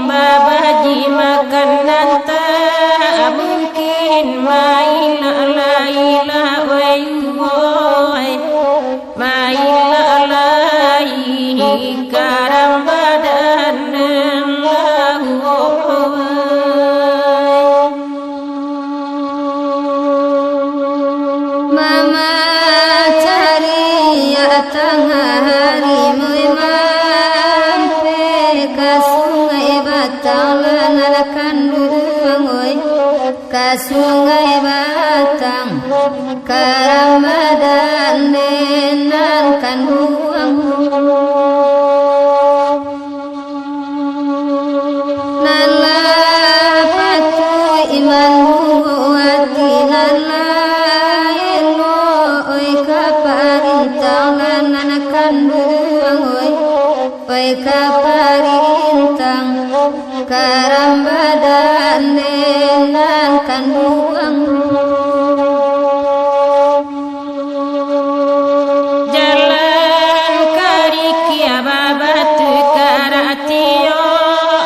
babaji makanan tak mungkin maila laila wai maila lai karam badan mama cari ya tengah hari memampe ke sungai Batang lanakan duangoi ke sungai Batang ke Ramadan nenangkan duang nala patu iman hati nala elo oi kaparintang lanakan duangoi oi kaparintang karam badan nenangkan duang jalan karikia babatu karatio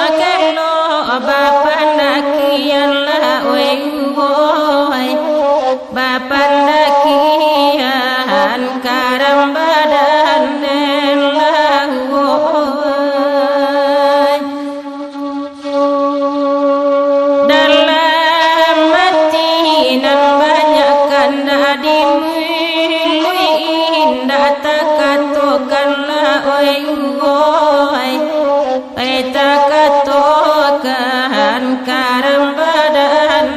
akelo bapandakian la wei bapandakian karam badan dalam mati nan banyakkan dadimu indah takatokanlah oi takatokan karam badan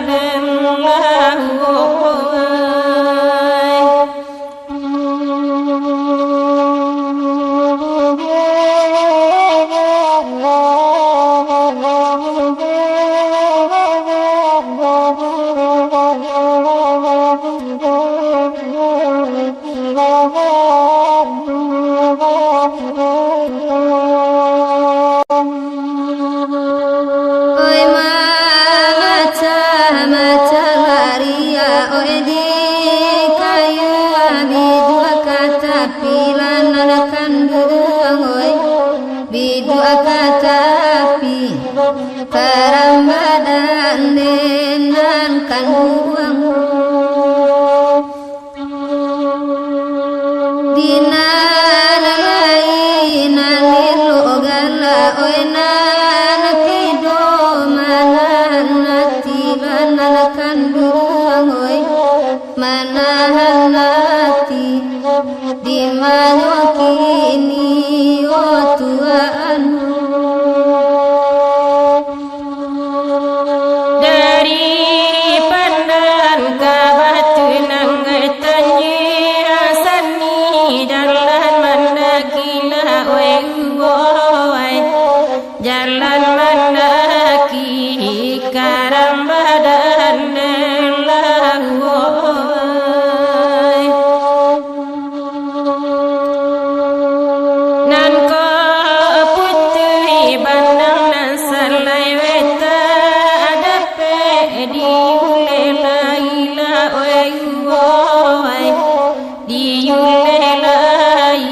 karam badan nenangkan duang dina lain lilo gala oenan pido manan nati banalkan duang oi manahan nati di mana kini o Tuhan jalan mendaki karam badan nan ko putri bandang nan salai weta adape di ulelaila di ulelai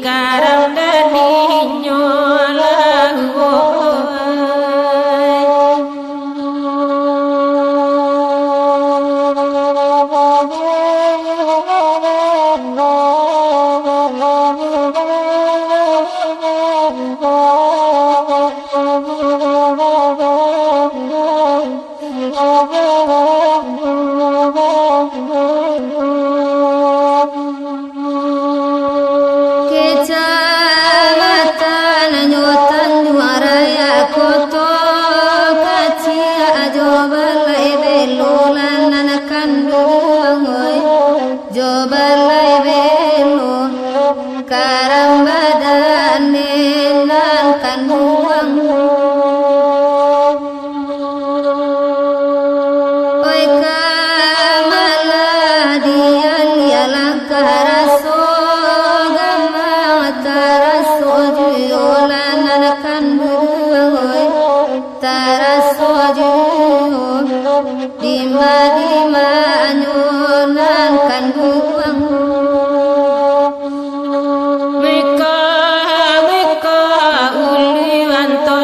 karam dadinyo karam badan nenangkan duang oi kamala dian yalang karaso gamang taraso juyolan nanakan duang oi taraso juyo dima anyonangkan duang Meka uli wanto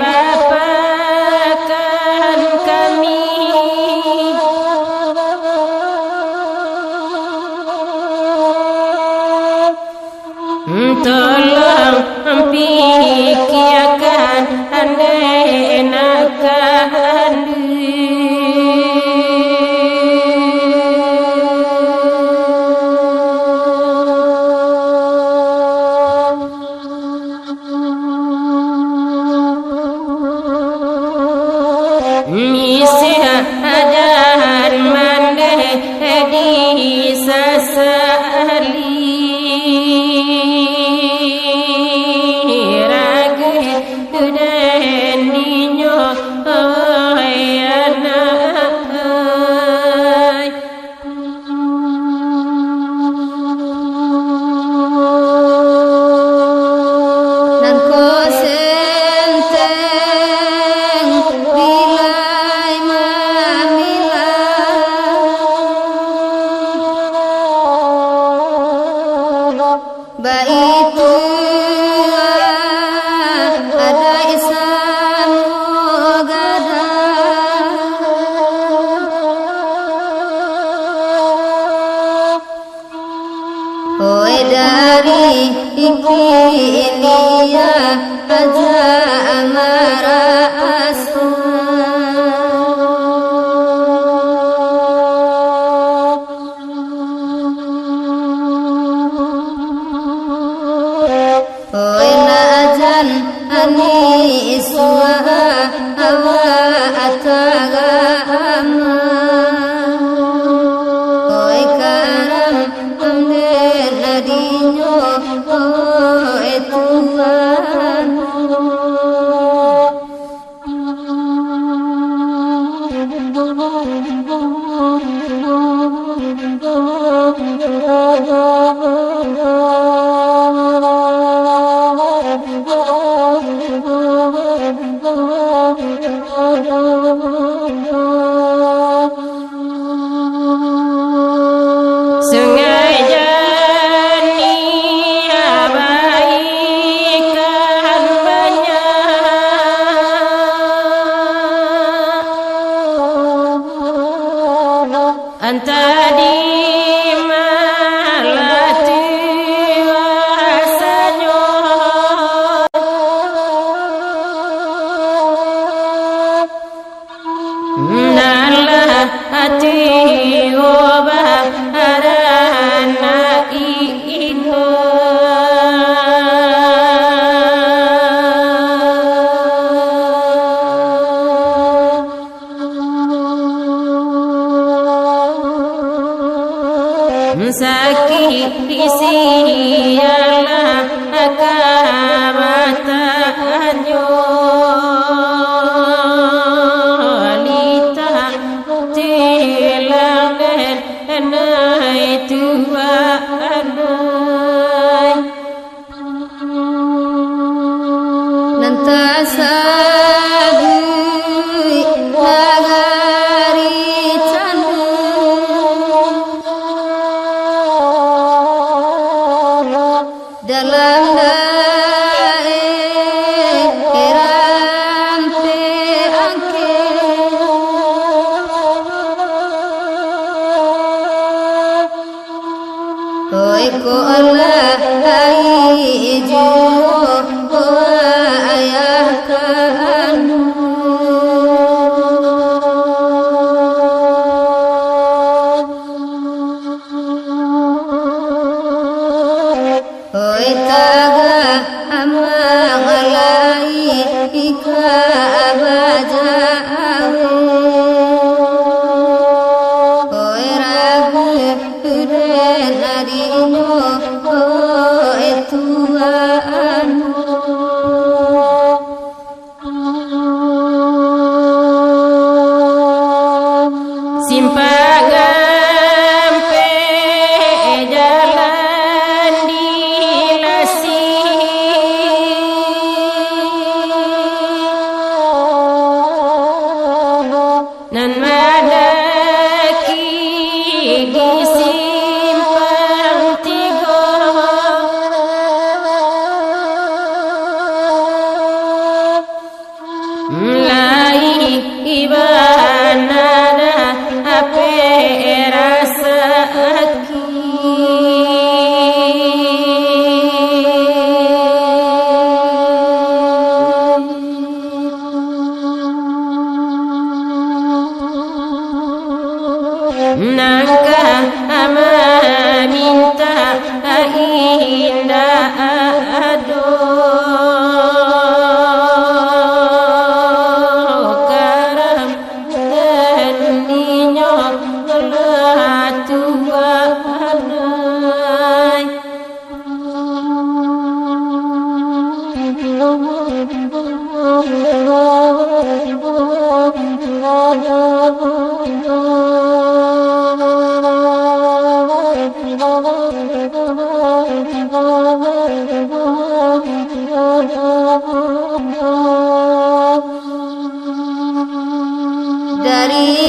bapakkan kami tolong pikirkan andai nak dan mandai disasali raga dan ninyo anak nan ko senteng bilai mamila baitu ada isan gada oi dari ikilia aja amara asu oi najan ani iswa awa ataga ama oi karam amde nadinyo oi Tuhan sungai jernih abaikan banyak antadi malati rasanya nalah hati obah arana ino sakit isialah kamatanyo alita tilangan nai Tuhan nantasabi nagari canu dalam daerah pe angke oi ko Allah ai jo ayah kanu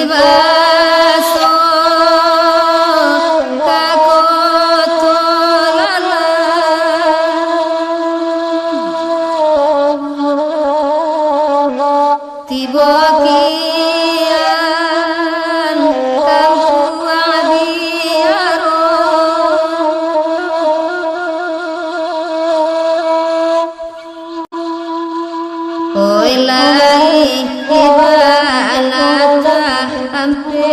baso kakotolala tiba kian kangku abiaro oi lai ibanata ampe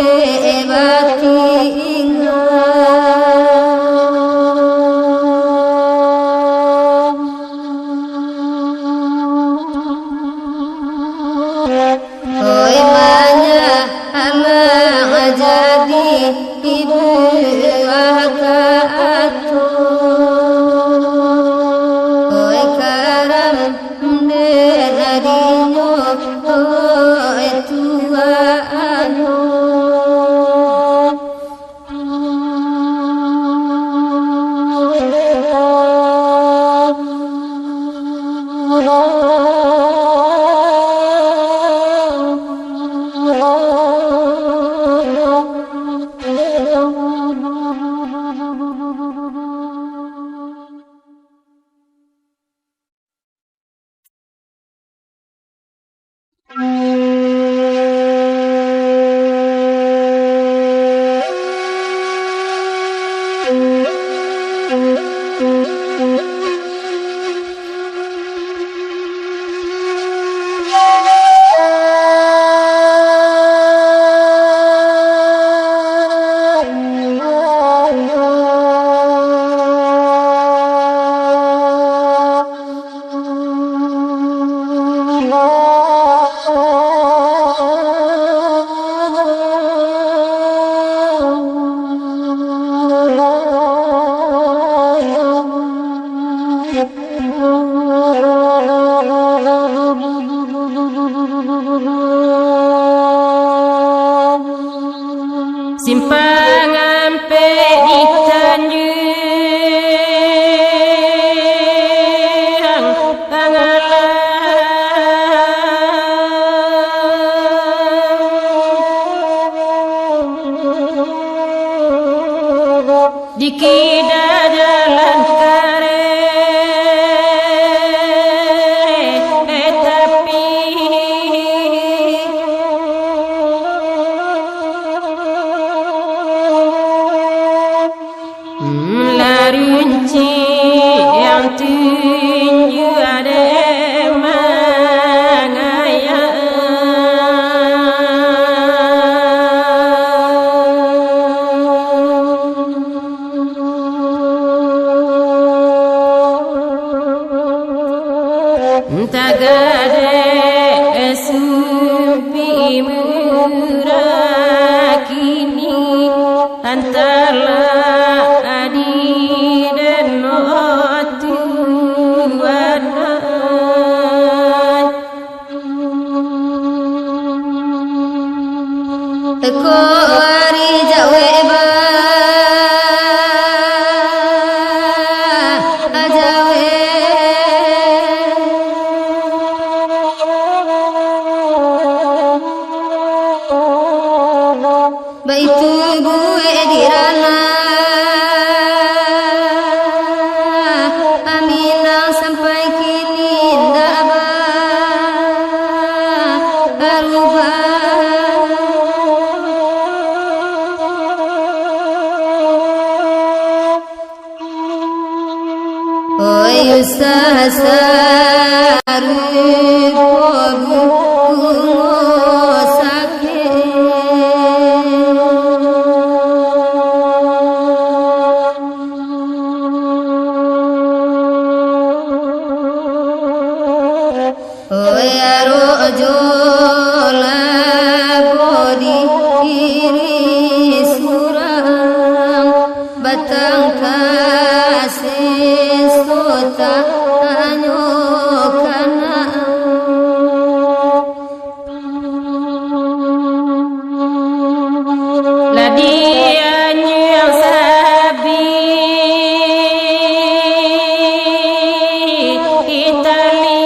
bati oi manya ala jadi ibu akaatu oi karam denarinya oi tuano Simpangan pe di Tanjung Pangalang di kida jalan Larunci yang tunju ada mangaya tagade supi murakini antara ko ari jawe ba ajawe baitu gue dirana aminang sampai kini ndak berubah. Oi sasaru pobu sake oi arojo la bodi iri surang batang kasih sota anyokana ladianyu yang sabi Itali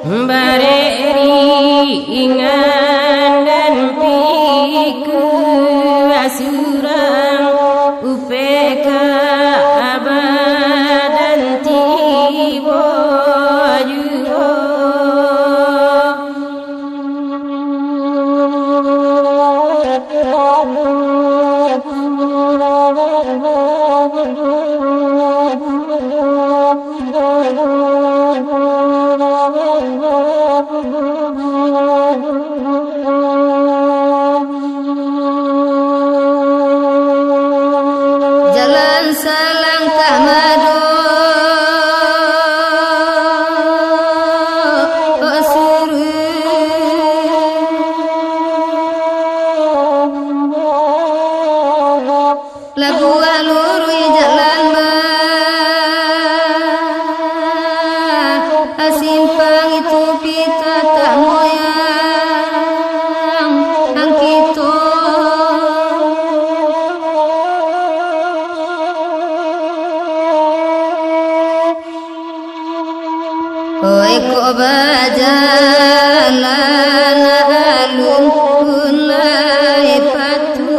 Bareringan dan piku asurang UPK abadan tiba juga Jalan selangkah madu lagu alurui jalan asimpang itu pita tak moyang angkito oi ko bajalan alun ulai patu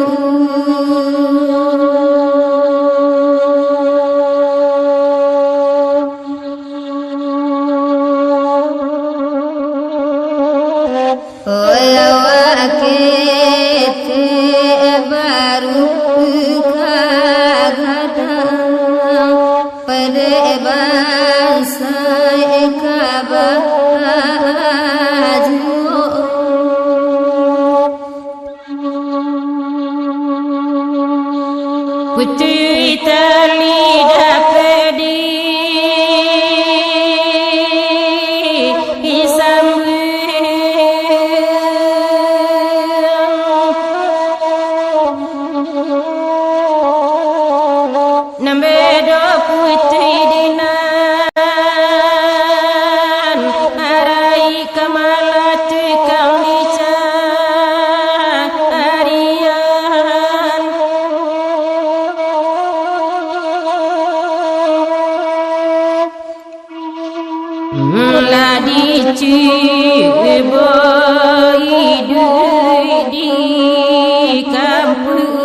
oi awakete baru kagadang pada bangsa Putri tali dapedi nambedo putri dinan arai kamalat kang dicarian ladi ciboy di kampung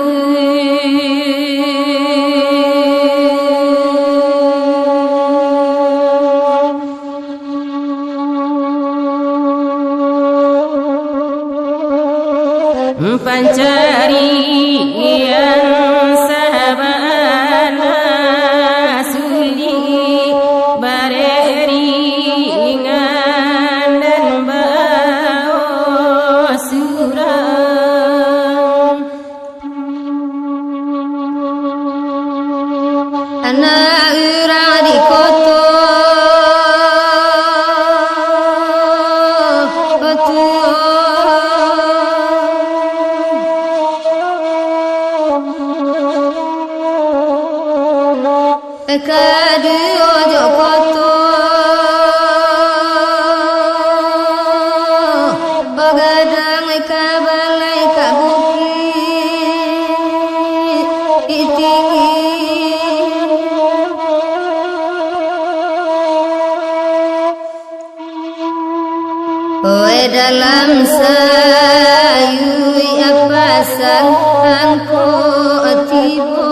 pancarian sahabana suli bareringan dan bawa surang anak urang di koto kadu ojo koto bagadang kabalai kabukit tinggi oe dalam sayui apasan angko tibo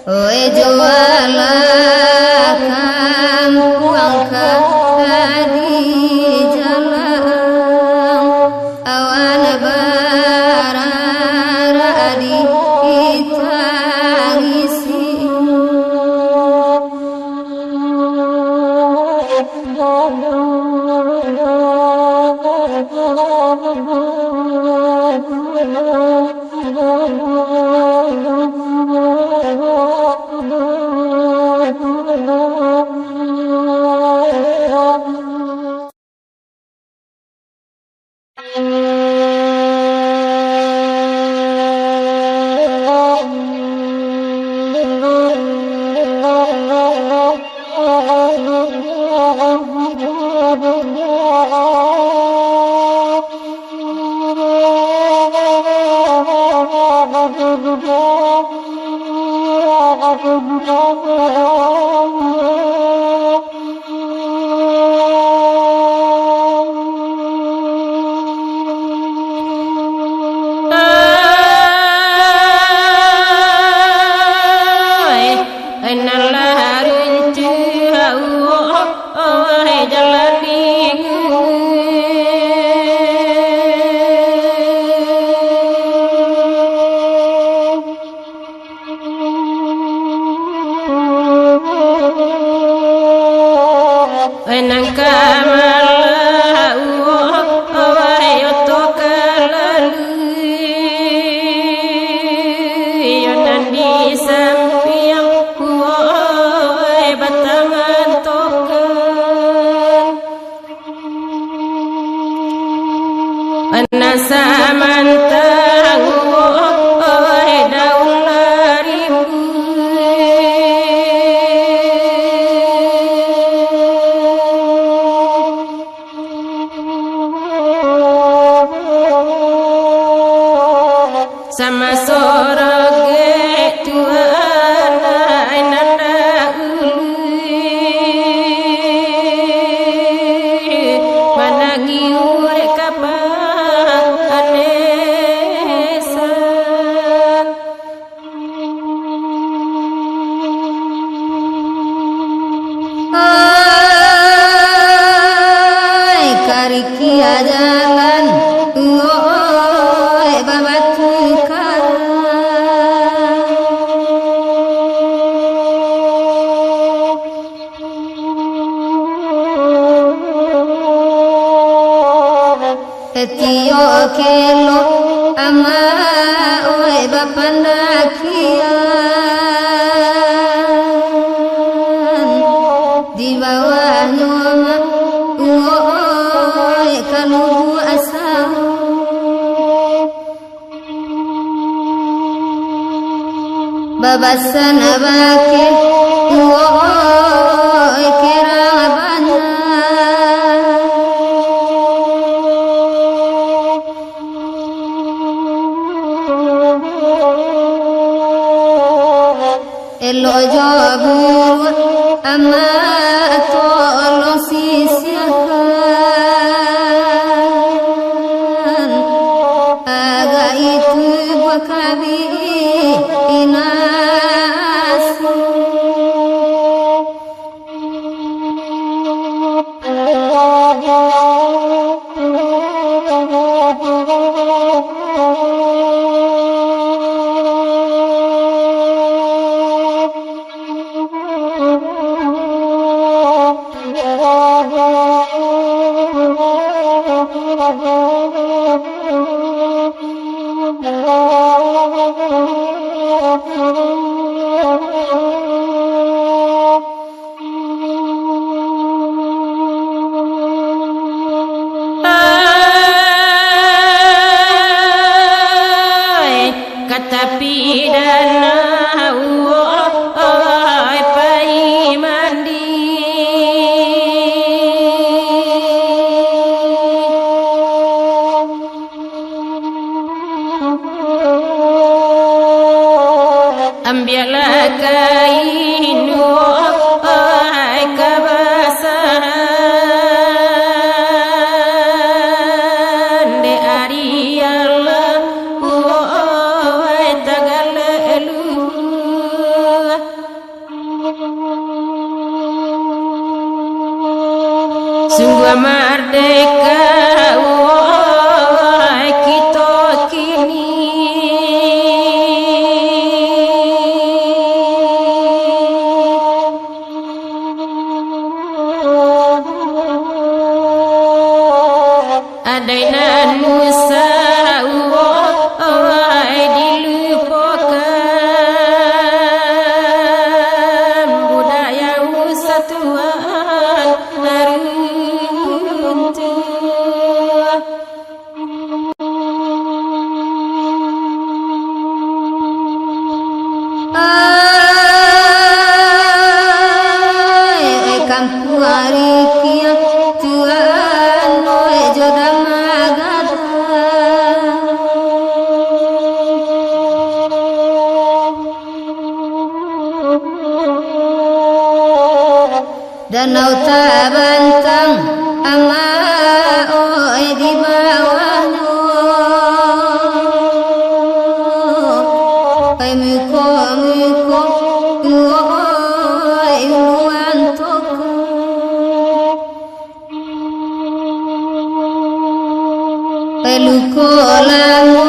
oi jualah kampung kadi jalan awan barara di tangisi ana samantang daun laribu sama soroge Tuhan nanda uli managi urek kapanesan Oi karikia jalan oi babatu Etio kelo ama oi bapandakian di bawah nyoma oi kalubu asam babasan abake oi kerang banyak Elo jabu ama tolo sisiakan aga itu bakabi inasu kata pidana pai mandi ambillah kain kebasahan de ariala sungguh merdeka kita kini adainan Musa dilupakan budaya Musa Tuhan neruntuh Ai kampung arikia Tuhan oi jodang magada Danau Tabantang ama oi di bawahnya oi muko oi uluan toko oi luko lamu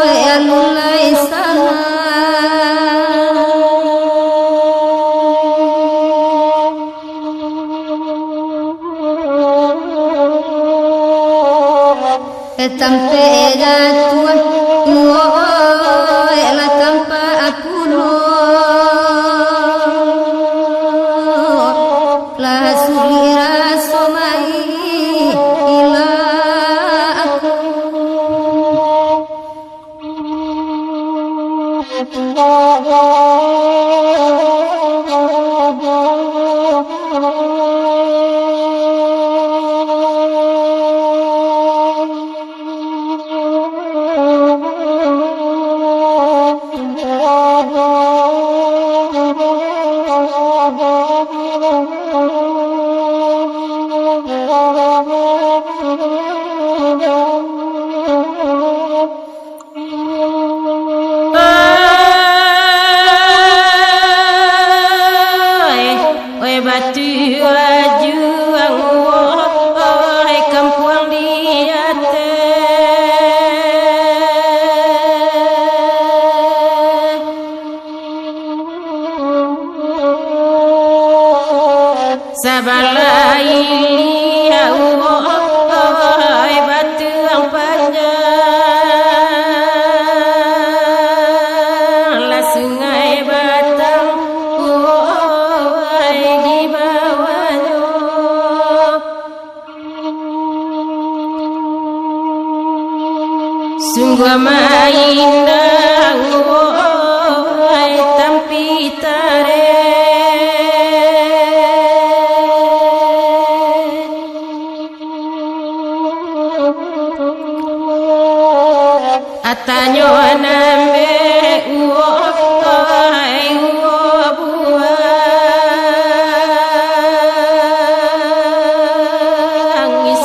oi alulai sana Tampe jatuh la tampa apulo la sulira somai ila Oi batu juang oi kampung dia sabalai ya oi batu ang panjang la sungai batang oi di bawahnya sungguh amat indah oi tampi tare atanyo nambe oi buang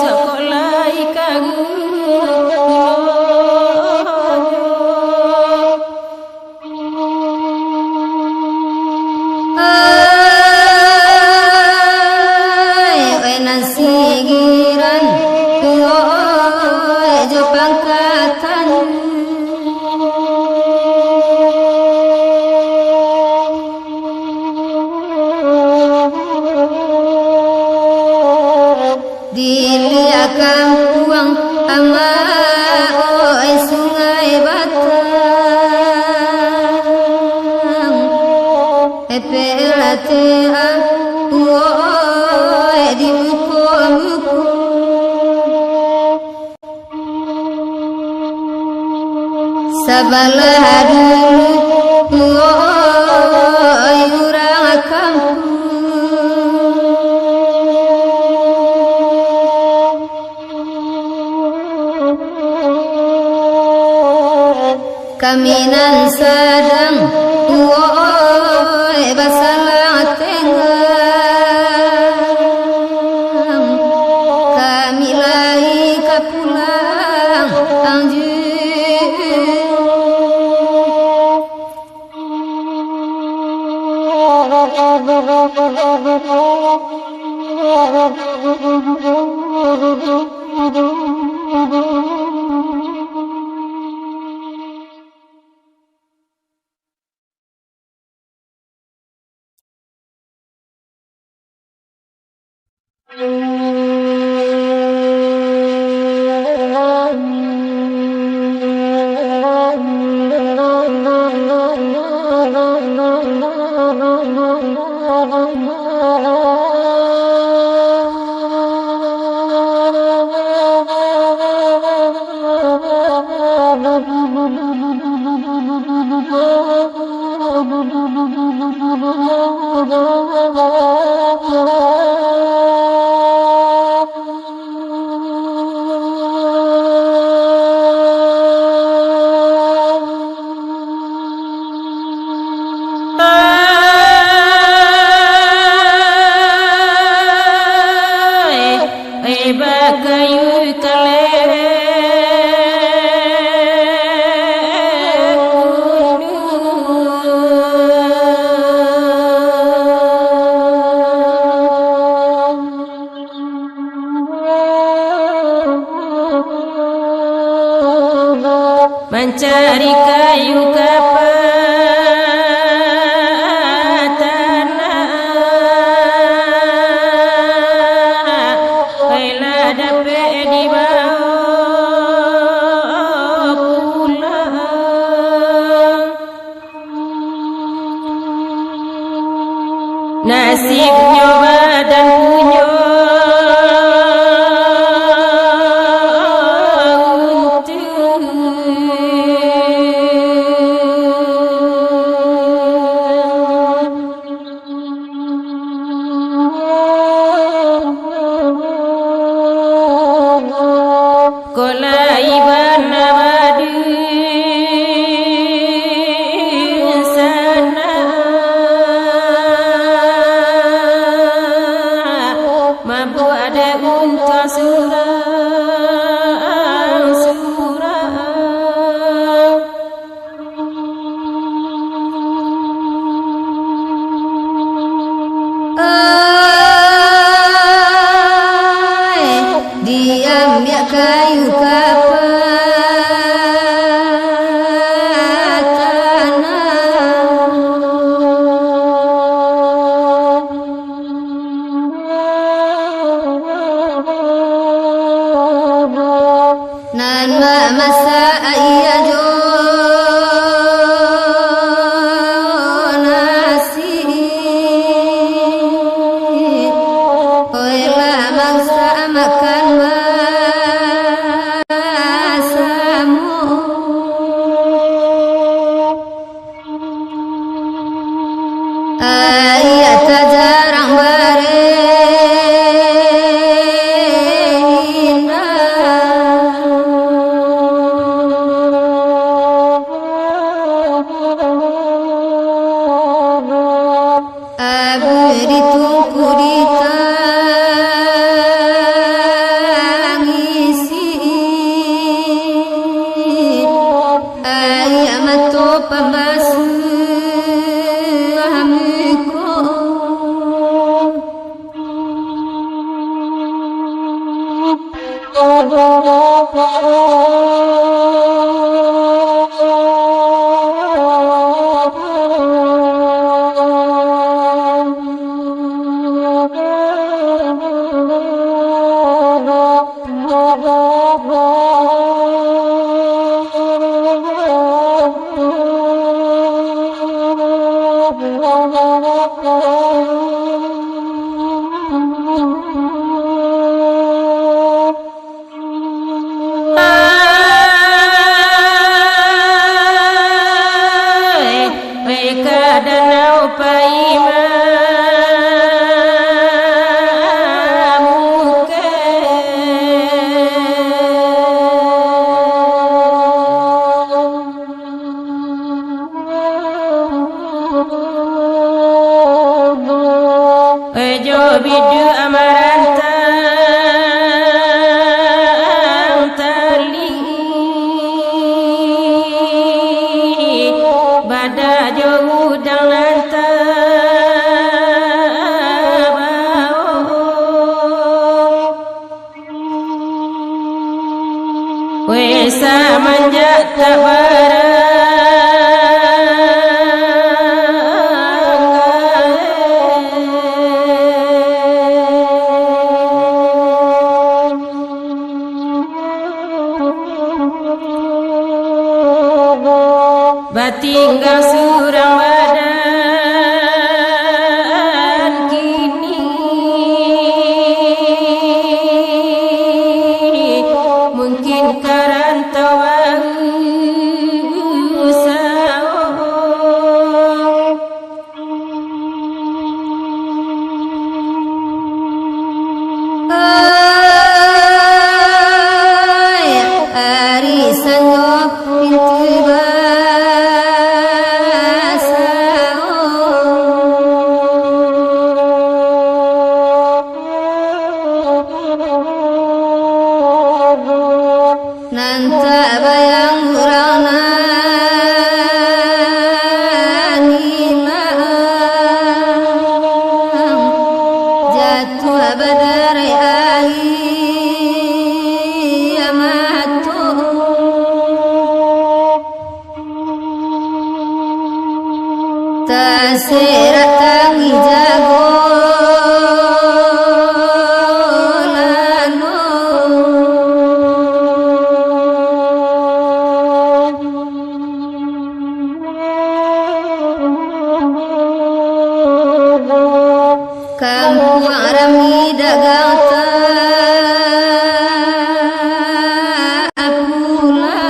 sekolah ikagu oi nasigiran oi jo pangkatan Dilia kampung ama oi sungai batang epelatea oi di muko sabalah dulu oi urang kampung kaminan sedang woi basalah tengah kami lagi ke pulang mencari kayu tanah, baiklah dapat dibawa pulang. Nasibnya badan punya ada unta surau kayu kapatan nan masa iya jo nasi oela mangsa makan masamu ayat jarang abri tungku ditangisi ayam atau pembasu amiku bidu amarantang tali bada jo udang lantabao wesa manjat tabara batinggal surang badan kini mungkin karantauan usau arisan yo pintu nanta bayang urana jatuh badarai amatu tasera tangi jago kamu arami dagang pulang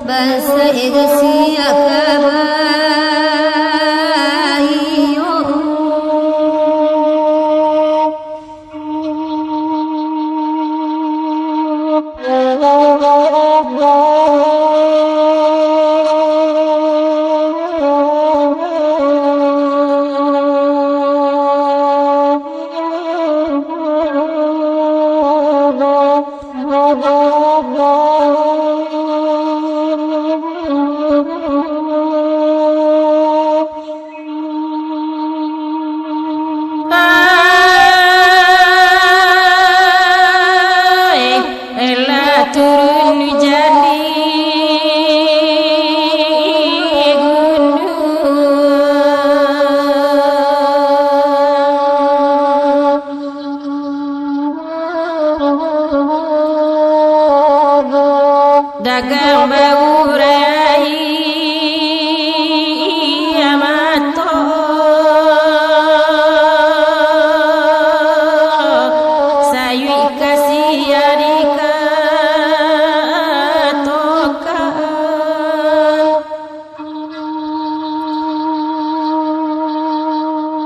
bangsa edasi akabar dagang baurai amato sayu kasiarika toka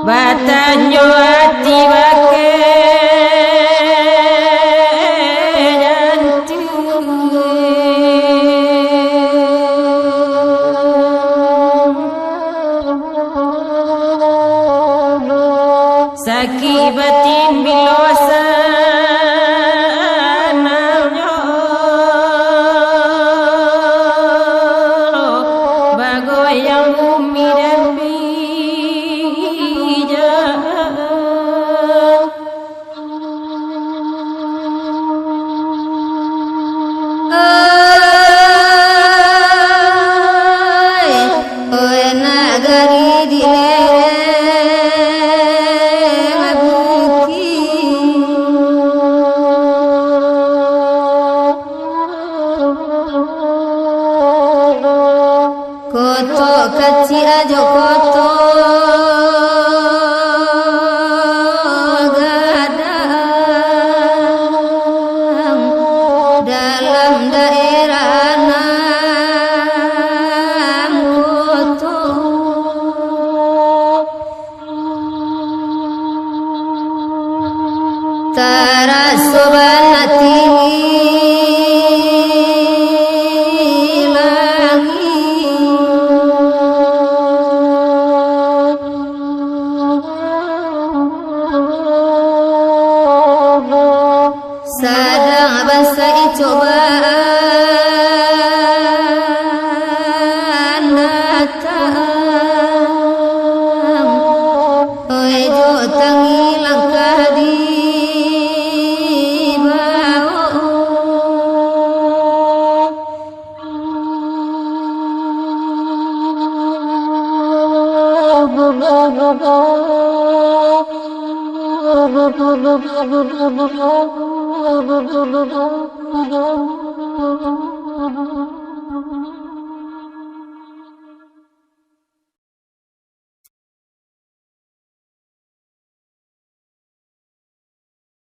batanyo ati bake sakibatin bilosa namyo bagoyang umidambi Oi nagari dile koto kecil aja koto gadang dalam daerah enam koto tarasoban hati sadang bangsa cobaan datang oi jo tangi langkah di bawah